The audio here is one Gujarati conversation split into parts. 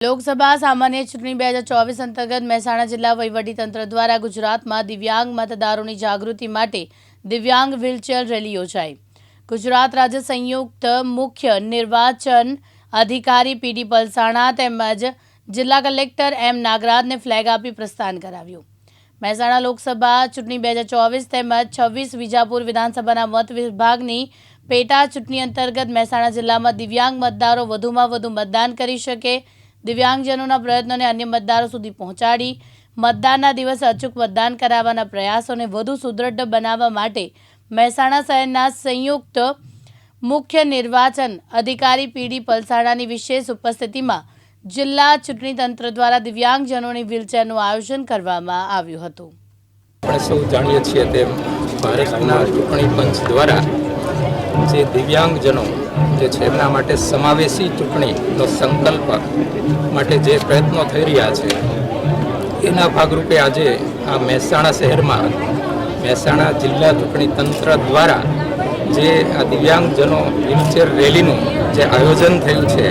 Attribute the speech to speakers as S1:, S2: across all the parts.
S1: લોકસભા સામાન્ય ચૂંટણી 2024 અંતર્ગત મહેસાણા જિલ્લા વહીવટીતંત્ર દ્વારા ગુજરાતમાં દિવ્યાંગ મતદારોની જાગૃતિ માટે દિવ્યાંગ વ્હીલચેર રેલી યોજાઈ। ગુજરાત રાજ્ય સંયુક્ત મુખ્ય નિર્વાચન અધિકારી પીડી પલસાણા તેમજ જિલ્લા કલેક્ટર એમ નાગરાજને ફ્લેગ આપી પ્રસ્થાન કરાવ્યું। મહેસાણા લોકસભા ચૂંટણી 2024 તેમજ 26 વિજાપુર વિધાનસભાના મત વિભાગની પેટા ચૂંટણી અંતર્ગત મહેસાણા જિલ્લામાં દિવ્યાંગ મતદારો વધુમાં વધુ મતદાન કરી શકે, દિવ્યાંગજનોના પ્રયત્નોને અન્ય મતદારો સુધી પહોંચાડી મતદાનના દિવસે અચૂક મતદાન કરાવવાના પ્રયાસોને વધુ સુદૃઢ બનાવવા માટે મહેસાણા શહેરના સંયુક્ત મુખ્ય નિર્વાચન અધિકારી પીડી પલસાણાની વિશેષ ઉપસ્થિતિમાં જિલ્લા ચૂંટણી તંત્ર દ્વારા દિવ્યાંગજનોની વ્હીલચેરનું આયોજન કરવામાં આવ્યું હતું।
S2: આપણે સૌ જાણીએ છીએ તેમ ભારતના ચૂંટણી પંચ દ્વારા જે દિવ્યાંગજનો જે છે એમના માટે સમાવેશી ચૂંટણીનો સંકલ્પ માટે જે પ્રયત્નો થઈ રહ્યા છે એના ભાગરૂપે આજે આ મહેસાણા શહેરમાં મહેસાણા જિલ્લા ચૂંટણી તંત્ર દ્વારા જે આ દિવ્યાંગજનો વ્હીલચેર રેલીનું જે આયોજન થયું છે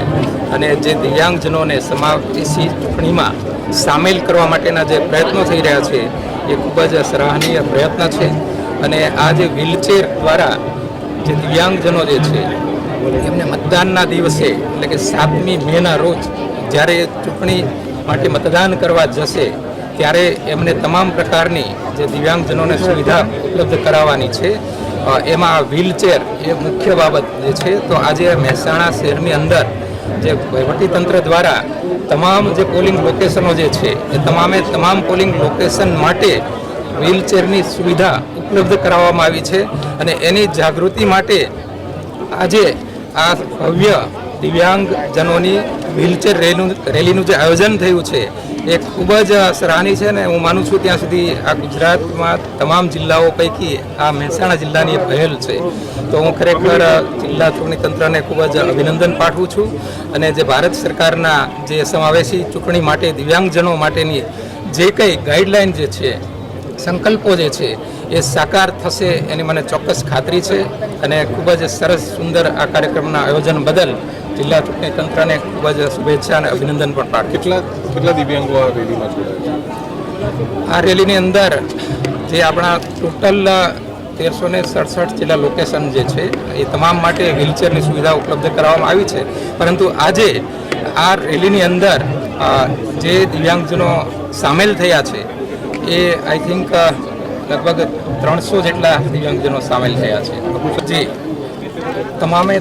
S2: અને જે દિવ્યાંગજનોને સમાવેશી ચૂંટણીમાં સામેલ કરવા માટેના જે પ્રયત્નો થઈ રહ્યા છે એ ખૂબ જ સરાહનીય પ્રયત્ન છે। અને આ જે વ્હીલચેર દ્વારા જે દિવ્યાંગજનો જે છે એમને મતદાનના દિવસે એટલે કે 7મી મેના રોજ જ્યારે ચૂંટણી માટે મતદાન કરવા જશે ત્યારે એમને તમામ પ્રકારની જે દિવ્યાંગજનોને સુવિધા ઉપલબ્ધ કરાવવાની છે। એમાં વ્હીલચેર એ મુખ્ય બાબત જે છે। તો આજે મહેસાણા શહેરની અંદર જે વહીવટીતંત્ર દ્વારા તમામ જે પોલિંગ લોકેશનો જે છે એ તમામ પોલિંગ લોકેશન માટે વ્હીલચેરની સુવિધા ઉપલબ્ધ કરાવવામાં આવી છે અને એની જાગૃતિ માટે આજે આ ભવ્ય દિવ્યાંગજનોની વ્હીલચેર રેલીનું જે આયોજન થયું છે એ ખૂબ જ સરાહનીય છે ને હું માનું છું ત્યાં સુધી આ ગુજરાતમાં તમામ જિલ્લાઓ પૈકી આ મહેસાણા જિલ્લાની એક પહેલ છે। તો હું ખરેખર જિલ્લા ચૂંટણી તંત્રને ખૂબ જ અભિનંદન પાઠવું છું અને જે ભારત સરકારના જે સમાવેશી ચૂંટણી માટે દિવ્યાંગજનો માટેની જે કંઈ ગાઈડલાઈન જે છે સંકલ્પો જે છે એ સાકાર થશે એની મને ચોક્કસ ખાતરી છે અને ખૂબ જ સરસ સુંદર આ કાર્યક્રમના આયોજન બદલ જિલ્લા ચૂંટણી તંત્રને ખૂબ જ શુભેચ્છા અને અભિનંદન પણ પાઠવું।
S3: કેટલા દિવ્યાંગો આ રેલીમાં જોડાયા?
S2: આ રેલીની અંદર જે આપણા ટોટલ 1367 જેટલા લોકેશન જે છે એ તમામ માટે વ્હીલચેરની સુવિધા ઉપલબ્ધ કરાવવામાં આવી છે। પરંતુ આજે આ રેલીની અંદર જે દિવ્યાંગજનો સામેલ થયા છે એ આઈ થિંક લગભગ 300 જેટલા દિવ્યાંગજનો સામેલ થયા છે।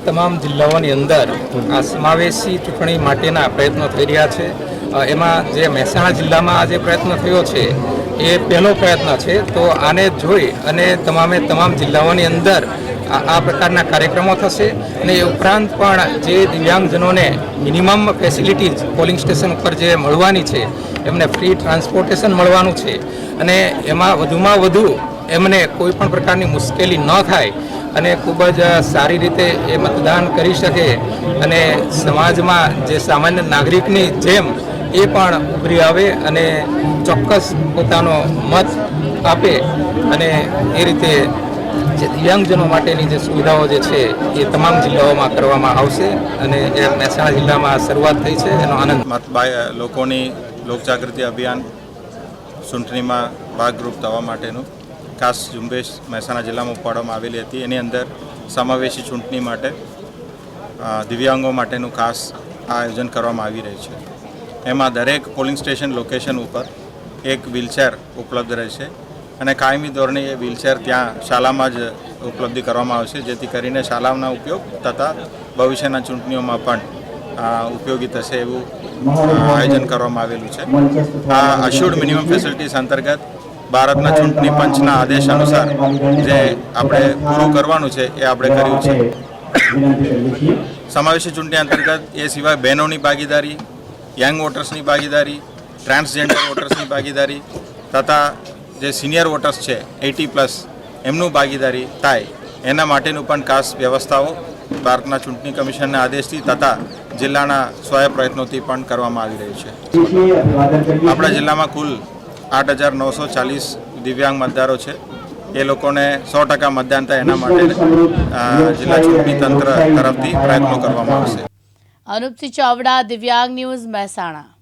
S2: તમામ જિલ્લાઓની અંદર આ સમાવેશી ચૂંટણી માટેના પ્રયત્નો થઈ રહ્યા છે। એમાં જે મહેસાણા જિલ્લામાં આ જે પ્રયત્ન થયો છે એ પહેલો પ્રયત્ન છે। તો આને જોઈ અને તમામ જિલ્લાઓની અંદર આ પ્રકારના કાર્યક્રમો થશે અને એ ઉપરાંત પણ જે દિવ્યાંગજનોને મિનિમમ ફેસિલિટીઝ પોલિંગ સ્ટેશન ઉપર જે મળવાની છે એમને ફ્રી ટ્રાન્સપોર્ટેશન મળવાનું છે અને એમાં વધુમાં વધુ એમને કોઈ પણ પ્રકારની મુશ્કેલી ન થાય અને ખૂબ જ સારી રીતે એ મતદાન કરી શકે અને સમાજમાં જે સામાન્ય નાગરિકની જેમ એ પણ ઉભરી આવે અને ચોક્કસ પોતાનો મત આપે અને એ રીતે જે દિવ્યાંગજનો માટેની જે સુવિધાઓ જે છે એ તમામ જિલ્લાઓમાં કરવામાં આવશે અને એ મહેસાણા જિલ્લામાં શરૂઆત થઈ છે એનો આનંદ
S3: લોકોની લોકજાગૃતિ અભિયાન ચૂંટણીમાં ભાગરૂપ થવા માટેનું ખાસ ઝુંબેશ મહેસાણા જિલ્લામાં ઉપાડવામાં આવેલી હતી। એની અંદર સમાવેશી ચૂંટણી માટે દિવ્યાંગો માટેનું ખાસ આયોજન કરવામાં આવી રહ્યું છે। એમાં દરેક પોલિંગ સ્ટેશન લોકેશન ઉપર એક વ્હીલચેર ઉપલબ્ધ રહેશે અને કાયમી ધોરણે એ વ્હીલચેર ત્યાં શાળામાં જ ઉપલબ્ધ કરવામાં આવશે જેથી કરીને શાળાઓના ઉપયોગ તથા ભવિષ્યના ચૂંટણીઓમાં પણ ઉપયોગી થશે એવું આયોજન કરવામાં આવેલું છે। આ અશ્યોર્ડ મિનિમમ ફેસિલિટીઝ અંતર્ગત ભારતના ચૂંટણી પંચના આદેશ અનુસાર જે આપણે પૂરું કરવાનું છે એ આપણે કર્યું છે। સમાવેશી ચૂંટણી અંતર્ગત એ સિવાય બહેનોની ભાગીદારી, યંગ વોટર્સની ભાગીદારી, ટ્રાન્સજેન્ડર વોટર્સની ભાગીદારી તથા જે સિનિયર વોટર્સ છે 80+ એમનું ભાગીદારી થાય એના માટેનું પણ ખાસ વ્યવસ્થાઓ ભારતના ચૂંટણી કમિશનના આદેશથી તથા જિલ્લાના સ્વયં પ્રયત્નોથી પણ કરવામાં આવી રહ્યું છે। આપણા જિલ્લામાં કુલ 8,940 દિવ્યાંગ મતદારો છે। એ લોકોને 100% મતદાન થાય એના માટે જિલ્લા ચૂંટણી તંત્ર તરફથી પ્રયત્નો કરવામાં આવશે।
S1: અનુપસિંહ ચાવડા, દિવ્યાંગ ન્યૂઝ, મહેસાણા.